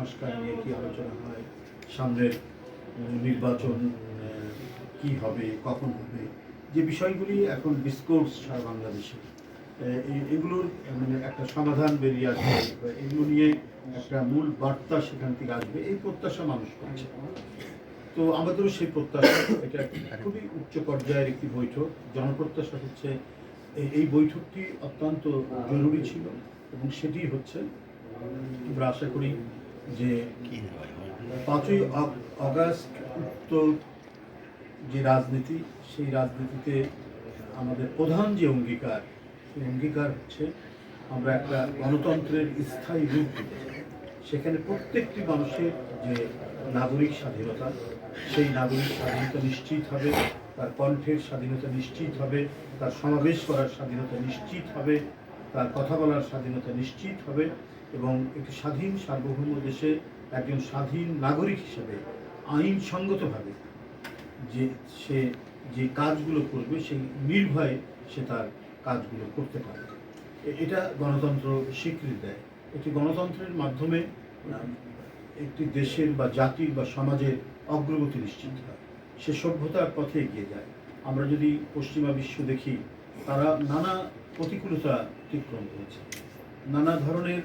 সংস্কার নিয়ে কী আলোচনা হয়, সামনের নির্বাচন কি হবে, কখন হবে, যে বিষয়গুলি এখন ডিসকোর্স সারা বাংলাদেশে, এগুলোর মানে একটা সমাধান বেরিয়ে আসবে, এগুলো নিয়ে একটা মূল বার্তা সেখান থেকে আসবে, এই প্রত্যাশা মানুষ করছে। তো আমাদেরও সেই প্রত্যাশা। এটা খুবই উচ্চ পর্যায়ের একটি বৈঠক। জনপ্রত্যাশা হচ্ছে এই বৈঠকটি অত্যন্ত জরুরি ছিল এবং সেটি হচ্ছে আমরা আশা করি যে 5ই আগস্ট উত্তর যে রাজনীতি, সেই রাজনীতিতে আমাদের প্রধান যে অঙ্গীকার, সেই অঙ্গীকার হচ্ছে আমরা একটা গণতন্ত্রের স্থায়ী রূপ দিতে চাই। সেখানে প্রত্যেকটি মানুষের যে নাগরিক স্বাধীনতা, সেই নাগরিক স্বাধীনতা নিশ্চিত হবে, তার কণ্ঠের স্বাধীনতা নিশ্চিত হবে, তার সমাবেশ করার স্বাধীনতা নিশ্চিত হবে, তার কথা বলার স্বাধীনতা নিশ্চিত হবে এবং একটি স্বাধীন সার্বভৌম দেশে একজন স্বাধীন নাগরিক হিসেবে আইনসঙ্গতভাবে সে যে কাজগুলো করবে সেই নির্ভয়ে সে তার কাজগুলো করতে পারে। এটা গণতন্ত্র স্বীকৃতি দেয়। একটি গণতন্ত্রের মাধ্যমে একটি দেশের বা জাতির বা সমাজের অগ্রগতি নিশ্চিত হয়, সে সভ্যতার পথে এগিয়ে যায়। আমরা যদি পশ্চিমা বিশ্ব দেখি, তারা নানা প্রতিকূলতা অতিক্রম করেছে, নানা ধরনের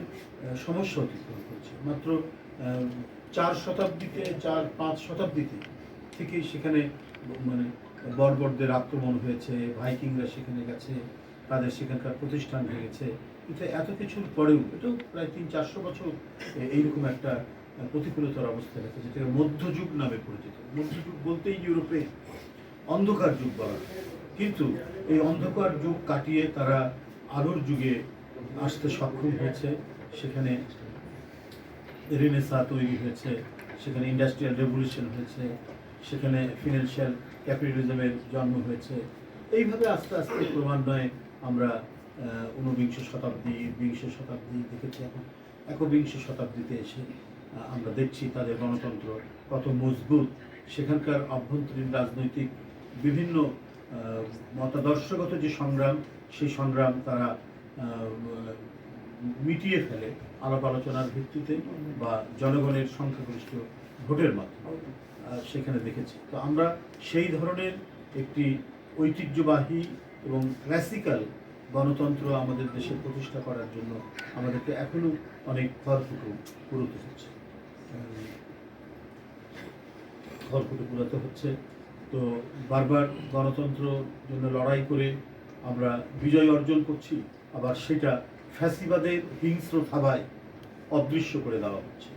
সমস্যা অতিক্রম করেছে। মাত্র 4-5 শতাব্দীতে থেকেই সেখানে মানে বর্বরদের আক্রমণ হয়েছে, ভাইকিংরা সেখানে গেছে, তাদের সেখানকার প্রতিষ্ঠান ভেঙেছে। কিন্তু এত কিছুর পরেও এটাও প্রায় 300-400 বছর এইরকম একটা প্রতিকূলতার অবস্থা রেখেছে, যেটাকে মধ্যযুগ নামে পরিচিত। মধ্যযুগ বলতেই ইউরোপে অন্ধকার যুগ বলা, কিন্তু এই অন্ধকার যুগ কাটিয়ে তারা আলোর যুগে আসতে সক্ষম হয়েছে। সেখানে রেনেসাঁ তৈরি হয়েছে, সেখানে ইন্ডাস্ট্রিয়াল রেভলিউশন হয়েছে, সেখানে ফিনান্সিয়াল ক্যাপিটালিজমের জন্ম হয়েছে। এইভাবে আস্তে আস্তে ক্রমান্বয়ে আমরা 19 শতাব্দী, 20 শতাব্দী দেখেছি, এখন 21 শতাব্দীতে এসে আমরা দেখছি তাদের গণতন্ত্র কত মজবুত। সেখানকার অভ্যন্তরীণ রাজনৈতিক বিভিন্ন মতাদর্শগত যে সংগ্রাম, সেই সংগ্রাম তারা মিটিয়ে ফেলে আলাপ আলোচনার ভিত্তিতে বা জনগণের সংখ্যাগরিষ্ঠ ভোটের মাধ্যমে সেখানে দেখেছি। তো আমরা সেই ধরনের একটি ঐতিহ্যবাহী এবং ক্লাসিক্যাল গণতন্ত্র আমাদের দেশে প্রতিষ্ঠা করার জন্য আমাদেরকে এখনও অনেক খড়কুটো পুরোতে হচ্ছে। তো বারবার গণতন্ত্র জন্য লড়াই করে আমরা বিজয় অর্জন করছি, আবার সেটা ফ্যাসিবাদের হিংস্র থাবায় অদৃশ্য করে দেওয়া হচ্ছে,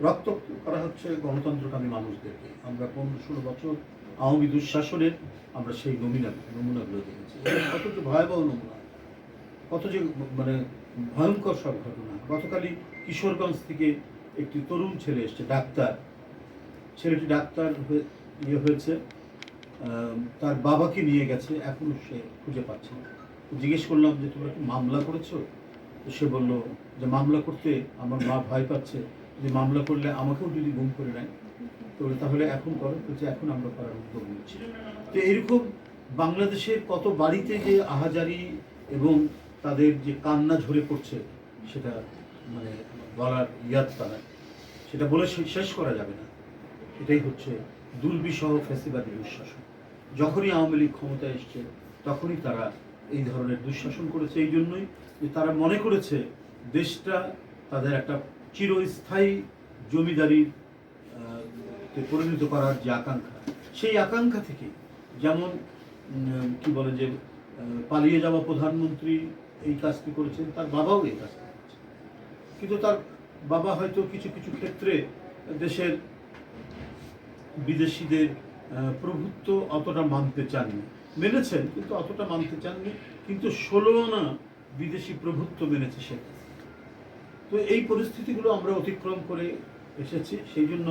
রক্তাক্ত করা হচ্ছে গণতন্ত্রকামী মানুষদেরকে। আমরা 15-16 বছর আওয়ামী দুঃশাসনের আমরা সেই নমুনাগুলো দেখেছি। কত যে ভয়াবহ নমুনা, কত যে মানে ভয়ঙ্কর সব ঘটনা। গতকালই কিশোরগঞ্জ থেকে একটি তরুণ ছেলে এসছে, ডাক্তার। ছেলেটি ডাক্তার হয়েছে, তার বাবাকে নিয়ে গেছে, এখনো সে খুঁজে পাচ্ছে না। জিজ্ঞেস করলাম যে তোমরা কি মামলা করেছো? তো সে বললো যে মামলা করতে আমার মা ভয় পাচ্ছে, যে মামলা করলে আমাকেও যদি গুম করে নেয়। তো তাহলে এখন করো, বলছে এখন আমরা করার উদ্যোগ নিচ্ছি। তো এরকম বাংলাদেশের কত বাড়িতে যে আহাজারি এবং তাদের যে কান্না ঝরে পড়ছে, সেটা মানে বলার ইয়াত্তা নাই, সেটা বলে শেষ করা যাবে না। এটাই হচ্ছে দুর্বিষহ ফ্যাসিবাদী দুঃশাসন। যখনই আওয়ামী লীগ ক্ষমতায় এসছে, তখনই তারা এই ধরনের দুঃশাসন করেছে। এই জন্যই যে তারা মনে করেছে দেশটা তাদের একটা চিরস্থায়ী জমিদারির পরিণত করার যে আকাঙ্ক্ষা, সেই আকাঙ্ক্ষা থেকে যেমন কি বলে যে পালিয়ে যাওয়া প্রধানমন্ত্রী এই কাজটি করেছেন, তার বাবাও এই কাজটি করেছেন। কিন্তু তার বাবা হয়তো কিছু কিছু ক্ষেত্রে দেশের বিদেশিদের প্রভুত্ব অতটা মানতে চাননি, মেনেছেন কিন্তু অতটা মানতে চাননি, কিন্তু 16 আনা বিদেশি প্রভুত্ব মেনেছে সে। তো এই পরিস্থিতিগুলো আমরা অতিক্রম করে এসেছি। সেই জন্য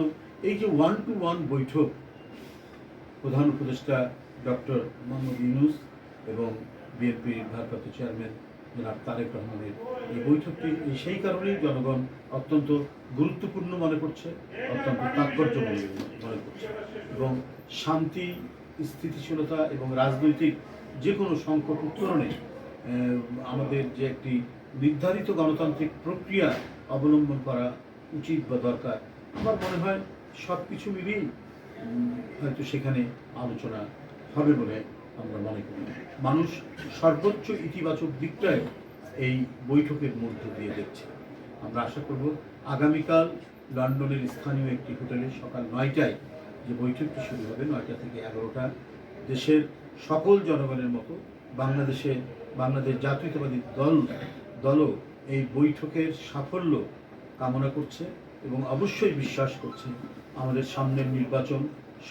এই যে 1-to-1 বৈঠক, প্রধান উপদেষ্টা ডক্টর মোহাম্মদ ইউনূস এবং বিএনপির ভারপ্রাপ্ত চেয়ারম্যান জনাব তারেক রহমানের এই বৈঠকটি সেই কারণেই জনগণ অত্যন্ত গুরুত্বপূর্ণ মনে করছে, অত্যন্ত তাৎপর্যময় মনে করছে এবং শান্তি, স্থিতিশীলতা এবং রাজনৈতিক যে কোনো সংকট উত্তরণে আমাদের যে একটি নির্ধারিত গণতান্ত্রিক প্রক্রিয়া অবলম্বন করা উচিত বা দরকার, আমার মনে হয় সব কিছু মিলিয়েই হয়তো সেখানে আলোচনা হবে বলে আমরা মনে করি। মানুষ সর্বোচ্চ ইতিবাচক দিকটাই এই বৈঠকের মধ্য দিয়ে দেখছে। আমরা আশা করব আগামীকাল লন্ডনের স্থানীয় একটি হোটেলে সকাল 9টায় যে বৈঠকটি শুরু হবে, 9টা থেকে 11টা, দেশের সকল জনগণের মতো বাংলাদেশ জাতীয়তাবাদী দলও এই বৈঠকের সাফল্য কামনা করছে এবং অবশ্যই বিশ্বাস করছে আমাদের সামনের নির্বাচন,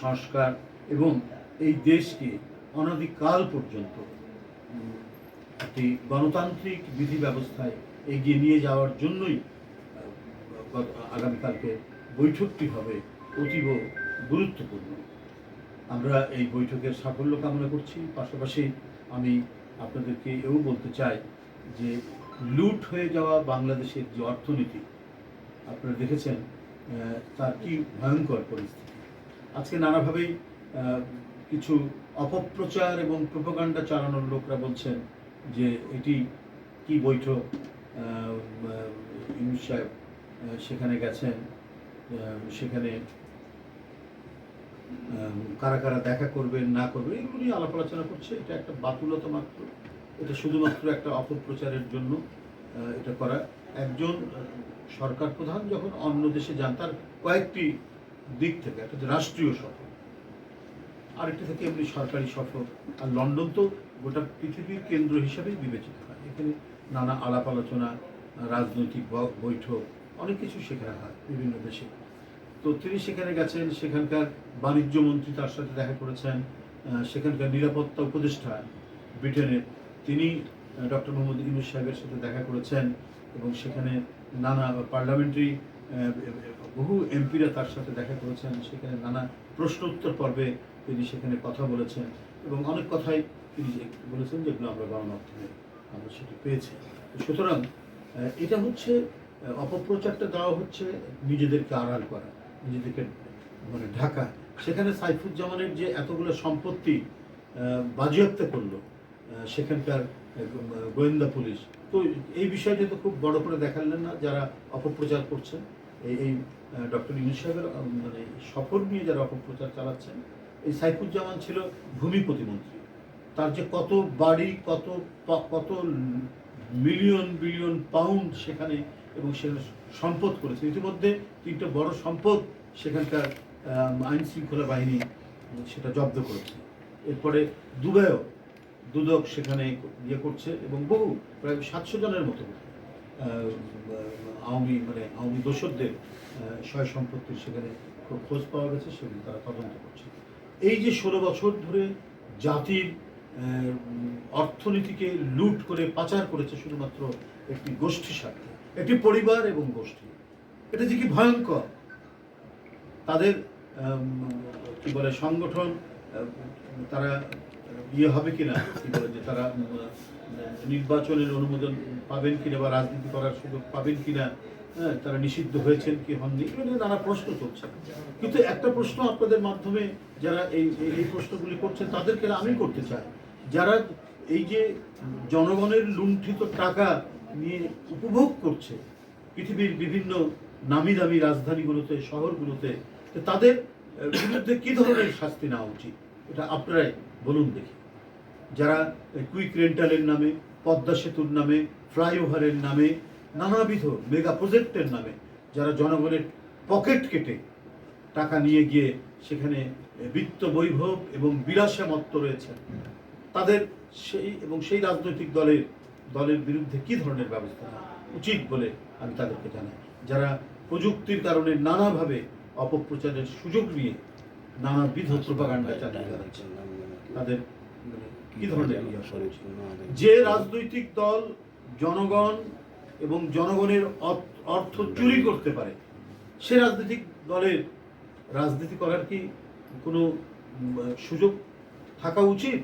সংস্কার এবং এই দেশকে অনাদিকাল পর্যন্ত একটি গণতান্ত্রিক বিধি ব্যবস্থায় এগিয়ে নিয়ে যাওয়ার জন্যই আগামীকালকে বৈঠকটি হবে অতীব গুরুত্বপূর্ণ। আমরা এই বৈঠকের সাফল্য কামনা করছি। পাশাপাশি আমি আপনাদেরকে এও বলতে চাই যে লুট হয়ে যাওয়া বাংলাদেশের যে অর্থনীতি আপনারা দেখেছেন, তার কি ভয়ঙ্কর পরিস্থিতি। আজকে নানাভাবেই কিছু অপপ্রচার এবং প্রোপাগান্ডা চালানোর লোকরা বলছেন যে এটি কি বৈঠক, ইউনূস সাহেব সেখানে গেছেন, সেখানে কারা কারা দেখা করবেন না করবেন এগুলো নিয়ে আলাপ আলোচনা করছে। এটা একটা বাতুলতা মাত্র, এটা শুধুমাত্র একটা অপপ্রচারের জন্য এটা করা। একজন সরকার প্রধান যখন অন্য দেশে যান, তার কয়েকটি দিক থেকে, একটা হচ্ছে রাষ্ট্রীয় সফর, আরেকটি থেকে এমনি সরকারি সফর। আর লন্ডন তো গোটা পৃথিবীর কেন্দ্র হিসাবেই বিবেচিত হয়। এখানে নানা আলাপ আলোচনা, রাজনৈতিক বৈঠক, অনেক কিছু সেখানে হয় বিভিন্ন দেশে। তো তিনি সেখানে গেছেন, সেখানকার বাণিজ্য মন্ত্রী তার সাথে দেখা করেছেন, সেখানকার নিরাপত্তা উপদেষ্টা ব্রিটেনের তিনি ডক্টর মোহাম্মদ ইউনূস সাহেবের সাথে দেখা করেছেন এবং সেখানে নানা পার্লামেন্টারি বহু এমপিরা তার সাথে দেখা করেছেন। সেখানে নানা প্রশ্ন উত্তর পর্বে তিনি সেখানে কথা বলেছেন এবং অনেক কথাই তিনি বলেছেন যেগুলো আমরা গণমাধ্যমে আমরা সেটি পেয়েছি। সুতরাং এটা হচ্ছে অপপ্রচারটা দেওয়া হচ্ছে নিজেদেরকে আড়াল করা, নিজেদেরকে মানে ঢাকা। সেখানে সাইফুজ্জামানের যে এতগুলো সম্পত্তি বাজেয়াপ্ত করলো সেখানকার গোয়েন্দা পুলিশ, তো এই বিষয়টা তো খুব বড় করে দেখালেন না যারা অপপ্রচার করছেন। এই ডক্টর ইউনূস সাহেবের মানে সফর নিয়ে যারা অপপ্রচার চালাচ্ছেন, এই সাইফুজ্জামান ছিল ভূমি প্রতিমন্ত্রী, তার যে কত বাড়ি, কত মিলিয়ন বিলিয়ন পাউন্ড সেখানে এবং সেখানে সম্পদ করেছে। ইতিমধ্যে 3টা বড় সম্পদ সেখানকার আইন শৃঙ্খলা বাহিনী সেটা জব্দ করেছে। এরপরে দুবাইও দুদক সেখানে ইয়ে করছে এবং বহু প্রায় 700 জনের মতো আওয়ামী দোসরদের সয় সম্পত্তির সেখানে খোঁজ পাওয়া গেছে, সেগুলো তারা তদন্ত করছে। এই যে 16 বছর ধরে জাতির অর্থনীতিকে লুট করে পাচার করেছে শুধুমাত্র একটি গোষ্ঠীর স্বার্থে, একটি পরিবার এবং গোষ্ঠী, এটা যে কি ভয়ঙ্কর। তাদের কি বলে সংগঠন, তারা ইয়ে হবে কিনা, কি বলে যে তারা নির্বাচনের অনুমোদন পাবেন কিনা বা রাজনীতি করার সুযোগ পাবেন কিনা, হ্যাঁ, তারা নিষিদ্ধ হয়েছেন কি হননি, এগুলো নিয়ে নানা প্রশ্ন চলছে। কিন্তু একটা প্রশ্ন আপনাদের মাধ্যমে যারা এই প্রশ্নগুলি করছেন তাদেরকে আমি করতে চাই, যারা এই যে জনগণের লুণ্ঠিত টাকা নিয়ে উপভোগ করছে পৃথিবীর বিভিন্ন নামি দামি রাজধানীগুলোতে, শহরগুলোতে, তাদের বিরুদ্ধে কী ধরনের শাস্তি নেওয়া উচিত এটা আপনারাই বলুন দেখি। যারা কুইক রেন্টালের নামে, পদ্মা সেতুর নামে, ফ্লাইওভারের নামে, নানাবিধ মেগা প্রজেক্টের নামে যারা জনগণের পকেট কেটে টাকা নিয়ে গিয়ে সেখানে বিত্ত বৈভব এবং বিলাসে মত্ত রয়েছেন, তাদের সেই রাজনৈতিক দলের বিরুদ্ধে কী ধরনের ব্যবস্থা নেওয়া উচিত বলে আমি তাদেরকে জানাই। যারা প্রযুক্তির কারণে নানাভাবে অপপ্রচারের সুযোগ নিয়ে নানাবিধ প্রোপাগান্ডা চালিয়ে যাচ্ছেন, তাদের কি ধরনের যে রাজনৈতিক দল জনগণ এবং জনগণের অর্থ চুরি করতে পারে, সে রাজনৈতিক দলের রাজনীতি করার কি কোনো সুযোগ থাকা উচিত?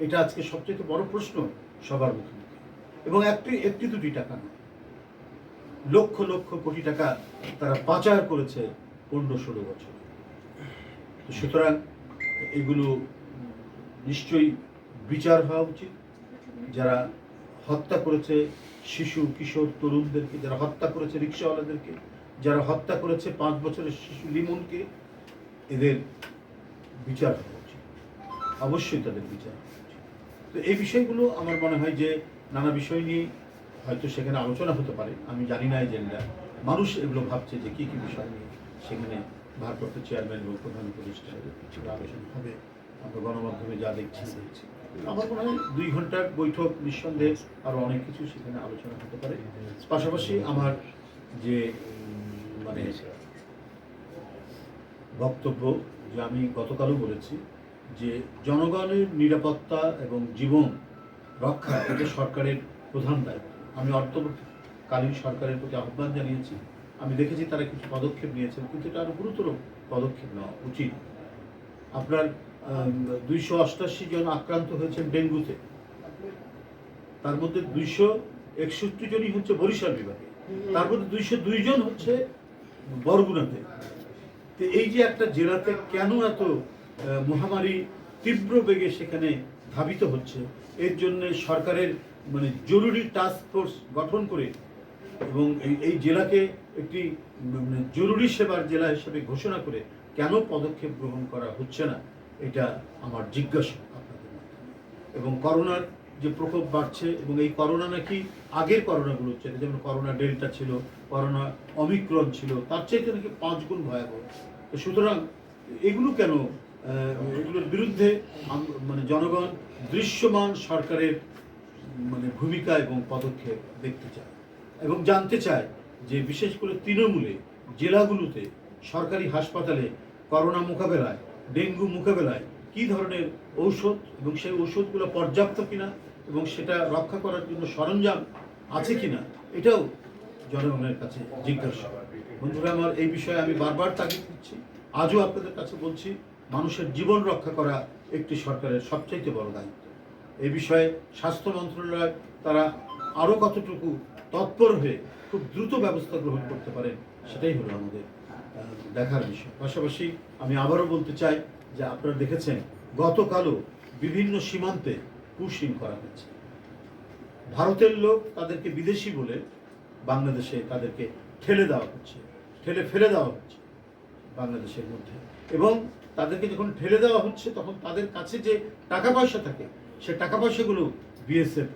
এটা আজকে সবচেয়ে বড় প্রশ্ন সবার মুখে। এবং একটি দুটি টাকা নয়, লক্ষ লক্ষ কোটি টাকা তারা পাচার করেছে 15-16 বছর। সুতরাং এগুলো নিশ্চয়ই বিচার হওয়া উচিত। যারা হত্যা করেছে শিশু কিশোর তরুণদেরকে, যারা হত্যা করেছে রিক্সাওয়ালাদেরকে, যারা হত্যা করেছে 5 বছরের শিশু লিমনকে, এদের বিচার হওয়া উচিত, অবশ্যই তাদের বিচার হওয়া উচিত। তো এই বিষয়গুলো আমার মনে হয় যে নানা বিষয় নিয়ে হয়তো সেখানে আলোচনা হতে পারে, আমি জানি না এজেন্ডা। মানুষ এগুলো ভাবছে যে কী কী বিষয় নিয়ে সেখানে ভারপ্রাপ্ত চেয়ারম্যান এবং প্রধান উপদেষ্টার আলোচনা হবে। আমরা গণমাধ্যমে যা দেখছি আমার মনে হয় 2 ঘন্টার বৈঠক, নিঃসন্দেহে আরও অনেক কিছু সেখানে আলোচনা হতে পারে। পাশাপাশি আমার যে মানে বক্তব্য, যে আমি গতকালও বলেছি যে জনগণের নিরাপত্তা এবং জীবন রক্ষা এটা সরকারের প্রধান দায়িত্ব। আমি অন্তর্বর্তীকালীন সরকারের প্রতি আহ্বান জানিয়েছি। আমি দেখেছি তারা কিছু পদক্ষেপ নিয়েছেন, কিন্তু এটা আরও গুরুতর পদক্ষেপ নেওয়া উচিত। আপনার 288 জন আক্রান্ত হয়েছেন ডেঙ্গুতে, তার মধ্যে 261 জনই হচ্ছে বরিশাল বিভাগে, তার মধ্যে 202 জন হচ্ছে বরগুনাতে। তো এই যে একটা জেলাতে কেন এত মহামারী তীব্র বেগে সেখানে ধাবিত হচ্ছে, এর জন্য সরকারের মানে জরুরি টাস্ক ফোর্স গঠন করে এবং এই জেলাকে একটি জরুরি সেবার জেলা হিসেবে ঘোষণা করে কেন পদক্ষেপ গ্রহণ করা হচ্ছে না, এটা আমার জিজ্ঞাসা আপনাদের মাধ্যমে। এবং করোনার যে প্রকোপ বাড়ছে, এবং এই করোনা নাকি আগের করোনাগুলো হচ্ছে, যেমন করোনা ডেল্টা ছিল, করোনা অমিক্রন ছিল, তার চাইতে নাকি 5 গুণ ভয়াবহ। তো সুতরাং এগুলো কেন, এগুলোর বিরুদ্ধে মানে জনগণ দৃশ্যমান সরকারের মানে ভূমিকা এবং পদক্ষেপ দেখতে চায় এবং জানতে চায় যে বিশেষ করে তৃণমূলে জেলাগুলোতে সরকারি হাসপাতালে করোনা মোকাবেলায়, ডেঙ্গু মোকাবেলায় কী ধরনের ঔষধ এবং সেই ঔষধগুলো পর্যাপ্ত কিনা এবং সেটা রক্ষা করার জন্য সরঞ্জাম আছে কিনা, এটাও জনগণের কাছে জিজ্ঞাসা। বন্ধুরা আমার, এই বিষয়ে আমি বারবার তাগিদ দিচ্ছি, আজও আপনাদের কাছে বলছি, মানুষের জীবন রক্ষা করা একটি সরকারের সবচাইতে বড় দায়িত্ব। এই বিষয়ে স্বাস্থ্য মন্ত্রণালয় তারা আরও কতটুকু তৎপর হয়ে খুব দ্রুত ব্যবস্থা গ্রহণ করতে পারে, সেটাই হলো আমাদের দেখার বিষয়। পাশাপাশি আমি আবারও বলতে চাই যে আপনারা দেখেছেন গতকালও বিভিন্ন সীমান্তে পুশিং করা হয়েছে। ভারতের লোক তাদেরকে বিদেশি বলে বাংলাদেশে তাদেরকে ঠেলে দেওয়া হচ্ছে, ঠেলে ফেলে দেওয়া হচ্ছে বাংলাদেশের মধ্যে। এবং তাদেরকে যখন ঠেলে দেওয়া হচ্ছে তখন তাদের কাছে যে টাকা পয়সা থাকে সে টাকা পয়সাগুলো বিএসএফ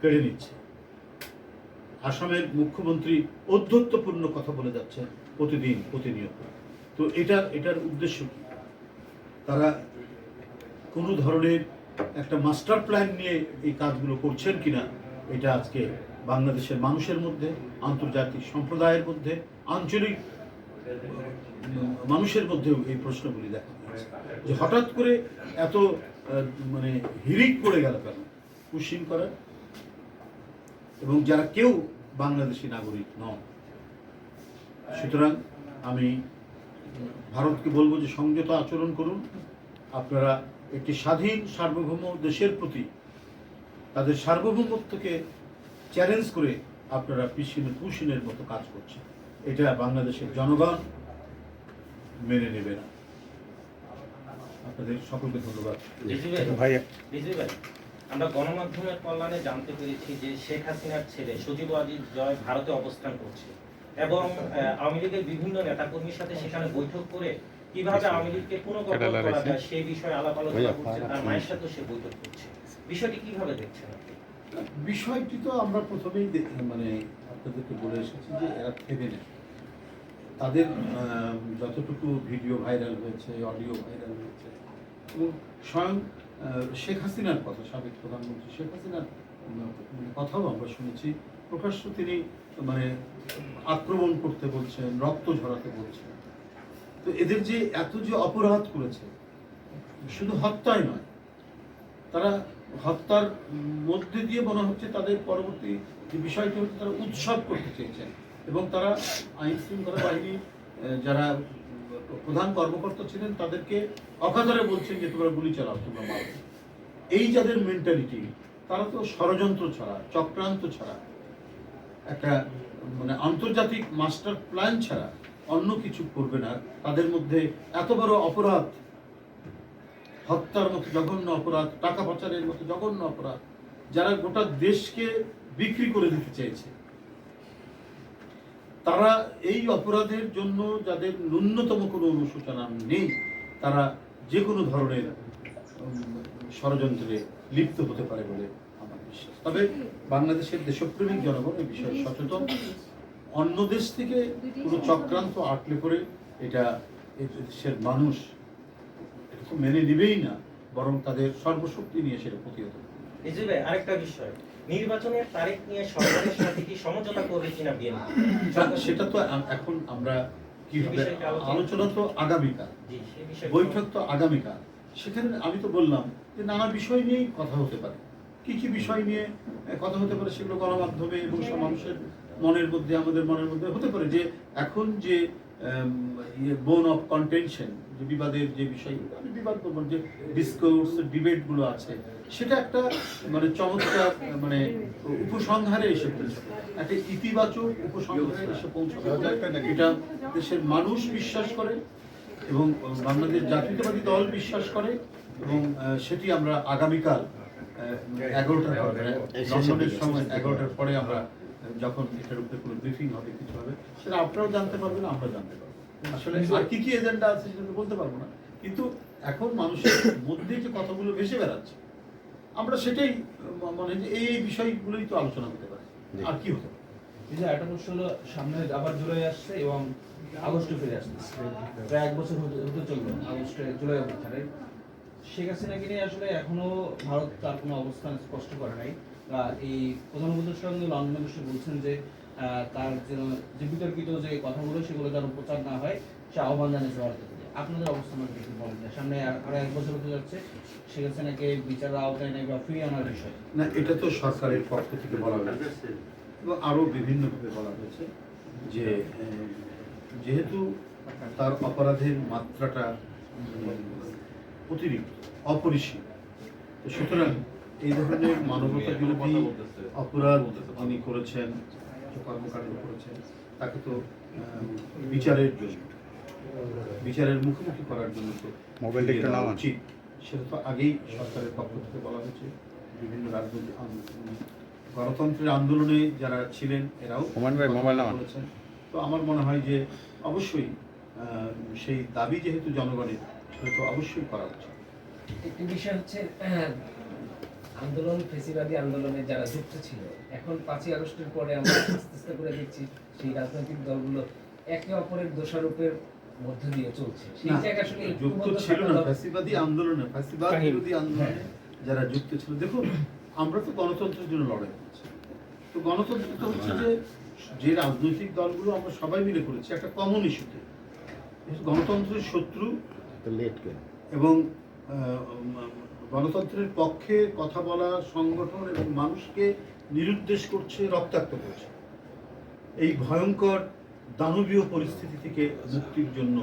কেড়ে নিচ্ছে। আসামের মুখ্যমন্ত্রী ঔদ্ধত্যপূর্ণ কথা বলে যাচ্ছে প্রতিদিন প্রতিনিয়ত। তো এটার উদ্দেশ্য কি? তারা কোনো ধরনের একটা মাস্টার প্ল্যান নিয়ে এই কাজগুলো করছেন কিনা, এটা আজকে বাংলাদেশের মানুষের মধ্যে, আন্তর্জাতিক সম্প্রদায়ের মধ্যে, আঞ্চলিক মানুষের মধ্যেও এই প্রশ্নগুলি দেখা যাচ্ছে যে হঠাৎ করে এত মানে হিরিক পড়ে গেল কেন পুশিং করা, এবং যারা কেউ বাংলাদেশি নাগরিক নন। সুতরাং আমি ভারতকে বলবো যে সংযত আচরণ করুন। আপনারা একটি স্বাধীন সার্বভৌম দেশের প্রতি তাদের সার্বভৌমত্বকে চ্যালেঞ্জ করে আপনারা পুশিনের মতো কাজ করছেন, এটা বাংলাদেশের জনগণ মেনে নেবে না। আপনাদের সকলকে ধন্যবাদ। আমরা গণমাধ্যমের কল্যাণে জানতে পেরেছি যে শেখ হাসিনার ছেলে সজীব ওয়াজিদ জয় ভারতে অবস্থান করছে এবং আওয়ামী লীগের বিভিন্ন নেতাকর্মীর সাথে সেখানে বৈঠক করে কিভাবে আওয়ামী লীগকে পুনর্গঠন করা যায় সেই বিষয়ে আলাপ আলোচনা করছে, তার মায়ের সাথেও সে বৈঠক করছে। বিষয়টি কিভাবে দেখছেন আপনি? বিষয়টি তো আমরা প্রথমেই মানে আপনাদেরকে বলে এসেছি যে এরা থেমে নেই। তাদের যতটুকু ভিডিও ভাইরাল হয়েছে, অডিও ভাইরাল হয়েছে, এবং স্বয়ং শেখ হাসিনার কথা, সাবেক প্রধানমন্ত্রী শেখ হাসিনার কথাও আমরা শুনেছি, প্রকাশ্য তিনি মানে আক্রমণ করতে বলছেন, রক্ত ঝরাতে বলছেন। তো এদের যে এত যে অপরাধ করেছে, শুধু হত্যাই নয়, তারা হত্যার মধ্যে দিয়ে মনে হচ্ছে তাদের পরবর্তী যে বিষয়টি হচ্ছে তারা উৎসব করতে চেয়েছেন, এবং তারা আইন শৃঙ্খলা বাহিনীর যারা প্রধান কর্মকর্তা ছিলেন তাদেরকে অকাতরে বলছেন যে তোমরা গুলি চালাও, তোমরা মারো। এই যাদের মেন্টালিটি, তারা তো ষড়যন্ত্র ছাড়া, চক্রান্ত ছাড়া, একটা মানে আন্তর্জাতিক মাস্টার প্ল্যান ছাড়া অন্য কিছু করবে না। তাদের মধ্যে এত বড় অপরাধ, হত্যার মতো জঘন্য অপরাধ, টাকা পাচারের মতো জঘন্য অপরাধ, যারা গোটা দেশকে বিক্রি করে দিতে চেয়েছে, তারা এই অপরাধের জন্য যাদের ন্যূনতম কোনো অনুশোচনা নেই, তারা যে কোনো ধরনের ষড়যন্ত্রে লিপ্ত হতে পারে বলে আমার বিশ্বাস। তবে বাংলাদেশের দেশপ্রেমিক জনগণ এই বিষয়ে সচেতন। অন্য দেশ থেকে কোনো চক্রান্ত আটলে করে এটা এই দেশের মানুষ এটা তো মেনে নেবেই না, বরং তাদের সর্বশক্তি নিয়ে সেটা প্রতিহত করবে। রিজভী ভাই, আরেকটা বিষয়, নির্বাচনের তারিখ নিয়ে সরকারের সাথে কি সমঝোতা করবে কিনা বিএনপি? সেটা তো এখন আমরা কিভাবে আলোচনা তো আগামীকাল, জি, সেই বিষয়ে বৈঠক তো আগামীকাল। সেখানে আমি তো বললাম যে নানা বিষয় নিয়েই কথা হতে পারে। কি কি বিষয় নিয়ে কথা হতে পারে সেগুলো গণমাধ্যমে এবং সব মানুষের মনের মধ্যে, আমাদের মনের মধ্যে হতে পারে। যে এখন যে বোন অফ কন্টেনশন, যে বিবাদের যে বিষয়গুলো, আমি বিবাদ বলবো, যে ডিসকোর্স ডিবেটগুলো আছে, সেটা একটা মানে চমৎকার মানে উপসংহারে এসে পৌঁছাবে, একটা ইতিবাচক উপসংহারে এসে পৌঁছাবে। এটা দেশের মানুষ বিশ্বাস করে এবং বাংলাদেশ জাতীয়তাবাদী দল বিশ্বাস করে, এবং সেটি আমরা আগামীকাল 11টার পরে, লন্ডনের সময় 11টার পরে আমরা যখন এটার উপরে কোনো ব্রিফিং হবে, কিছু হবে, সেটা আপনারাও জানতে পারবেন, আমরা জানতে পারবো। আসলে আর কি কি এজেন্ডা আছে সেটা বলতে পারবো না, কিন্তু এখন মানুষের মধ্যে যে কথাগুলো ভেসে বেড়াচ্ছে, আমরা সেটাই মনে হয় যে এই বিষয়গুলোই তো আলোচনা হতে পারে, আর কি হতে পারে। এই যে 18 সালে সামনে আবার জুলাই আসছে এবং আগস্টে ফিরে আসতেছে, প্রায় 1 বছর হতে চললো আগস্টে জুলাই অবস্থানে। শেখ হাসিনাকে নিয়ে আসলে এখনো ভারত তার কোনো অবস্থান স্পষ্ট করে নাই। এই প্রধান উপদেষ্টা সঙ্গে লন্ডনে বসে বলছেন যে তার যে বিতর্কিত যে কথাগুলো সেগুলো যেন প্রচার না হয়, সে আহ্বান জানিয়েছে ভারতের প্রতি। আপনাদের অবস্থান একটু বলেন, সামনে আরো 1 বছর হতে যাচ্ছে, শেখ হাসিনাকে বিচারের আওতায় নেই বা ফিরিয়ে আনার বিষয়। না, এটা তো সরকারের পক্ষ থেকে বলা হয়েছে এবং আরও বিভিন্নভাবে বলা হয়েছে যে যেহেতু তার অপরাধের মাত্রাটা অতিরিক্ত, অপরিসীম, সুতরাং এই ধরনের মানবতা বিরোধী অপরাধ যিনি করেছেন, যে কর্মকাণ্ড করেছেন, তাকে তো বিচারের মুখোমুখি করার জন্য তো উচিত। সেটা তো আগেই সরকারের পক্ষ থেকে বলা হয়েছে। বিভিন্ন রাজনৈতিক গণতন্ত্রের আন্দোলনে যারা ছিলেন এরাও বলেছেন। তো আমার মনে হয় যে অবশ্যই সেই দাবি যেহেতু জনগণের, সেটা তো অবশ্যই করা উচিত। একটি বিষয় হচ্ছে আন্দোলন, ফেসিবাদী আন্দোলনে যারা যুক্ত ছিল, এখন 5ই আগস্টের পরে আমরা আস্তে আস্তে করে দেখছি সেই রাজনৈতিক দলগুলো একে অপরের দোষারোপের মধ্য দিয়ে চলছে। সেই জায়গা আসলে যুক্ত ছিল না ফ্যাসিবাদী আন্দোলনে, ফ্যাসিবাদ বিরোধী আন্দোলনে যারা যুক্ত ছিল। দেখুন, আমরা তো গণতন্ত্রের জন্য লড়াই করছি। তো গণতন্ত্র তো হচ্ছে যে রাজনৈতিক দলগুলো আমরা সবাই মিলে করেছি একটা কমন ইস্যুতে। গণতন্ত্রের শত্রু এবং গণতন্ত্রের পক্ষে কথা বলা সংগঠন এবং মানুষকে নিরুদ্দেশ করছে, রক্তাক্ত করছে। এই ভয়ঙ্কর দানবীয় পরিস্থিতি থেকে মুক্তির জন্য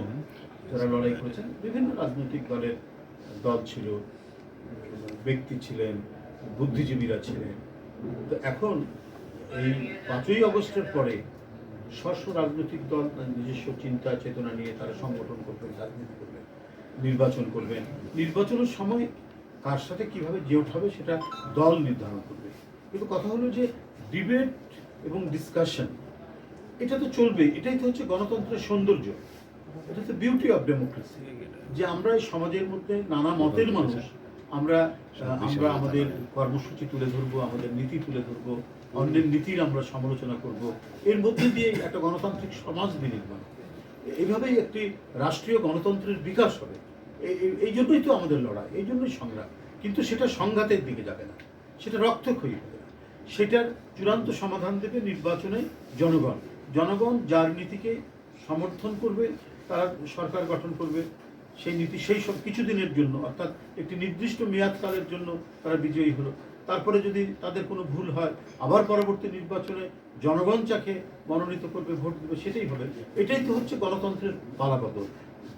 যারা লড়াই করেছেন, বিভিন্ন রাজনৈতিক দল ছিল, ব্যক্তি ছিলেন, বুদ্ধিজীবীরা ছিলেন। তো এখন এই 5ই আগস্টের পরে স্ব রাজনৈতিক দল নিজস্ব চিন্তা চেতনা নিয়ে তারা সংগঠন করবেন, রাজনীতি করবেন, নির্বাচন করবেন। নির্বাচনের সময় কার সাথে কিভাবে জেট হবে সেটা দল নির্ধারণ করবে। কিন্তু কথা হলো যে ডিবেট এবং ডিসকাশন এটা তো চলবে। এটাই তো হচ্ছে গণতন্ত্রের সৌন্দর্য, এটা তো বিউটি অফ ডেমোক্রেসি, যে আমরা এই সমাজের মধ্যে নানা মতের মানুষ, আমরা আমাদের কর্মসূচি তুলে ধরবো, আমাদের নীতি তুলে ধরবো, অন্যের নীতির আমরা সমালোচনা করব। এর মধ্যে দিয়ে একটা গণতান্ত্রিক সমাজ বিনির্মাণ, এইভাবেই একটি রাষ্ট্রীয় গণতন্ত্রের বিকাশ হবে। এই জন্যই তো আমাদের লড়াই, এই জন্যই সংগ্রাম। কিন্তু সেটা সংঘাতের দিকে যাবে না, সেটা রক্তক্ষয়ী হবে না। সেটার চূড়ান্ত সমাধান দেবে নির্বাচনে জনগণ। জনগণ যার নীতিকে সমর্থন করবে, তার সরকার গঠন করবে। সেই নীতি সেই সব কিছুদিনের জন্য, অর্থাৎ একটি নির্দিষ্ট মেয়াদকালের জন্য তারা বিজয়ী হলো। তারপরে যদি তাদের কোনো ভুল হয়, আবার পরবর্তী নির্বাচনে জনগণ যাকে মনোনীত করবে, ভোট দেবে, সেটাই হবে। এটাই তো হচ্ছে গণতন্ত্রের পালাবদল।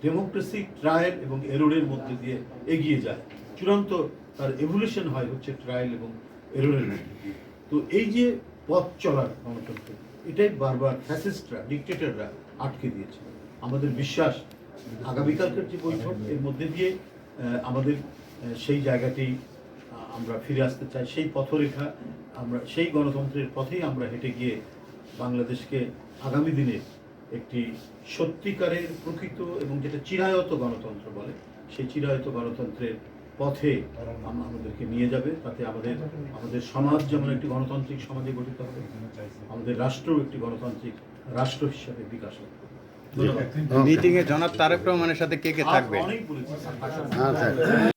ডেমোক্রেসি ট্রায়াল এবং এররের মধ্যে দিয়ে এগিয়ে যায়। চূড়ান্ত তার এভলিউশন হয় হচ্ছে ট্রায়াল এবং এররের মধ্যে দিয়ে। তো এই যে পথ চলার গণতন্ত্র, এটাই বারবার ফ্যাসিস্টরা, ডিক্টেটররা আটকে দিয়েছে। আমাদের বিশ্বাস আগামীকালকের যে বৈঠক, এর মধ্যে দিয়ে আমাদের সেই জায়গাতেই আমরা ফিরে আসতে চাই। সেই পথরেখা, আমরা সেই গণতন্ত্রের পথেই আমরা হেঁটে গিয়ে বাংলাদেশকে আগামী দিনে একটি সত্যিকারের প্রকৃত এবং যেটা চিরায়ত গণতন্ত্র বলে, সেই চিরায়ত গণতন্ত্রের পথে আমাদেরকে নিয়ে যাবে। তাতে আমাদের সমাজ যেমন একটি গণতান্ত্রিক সমাজে গঠিত হবে, আমাদের রাষ্ট্রও একটি গণতান্ত্রিক রাষ্ট্র হিসাবে বিকাশ হবে। মিটিংয়ে জনাব তারেক রহমানের সাথে কে কে থাকবে? অনেক বলেছি।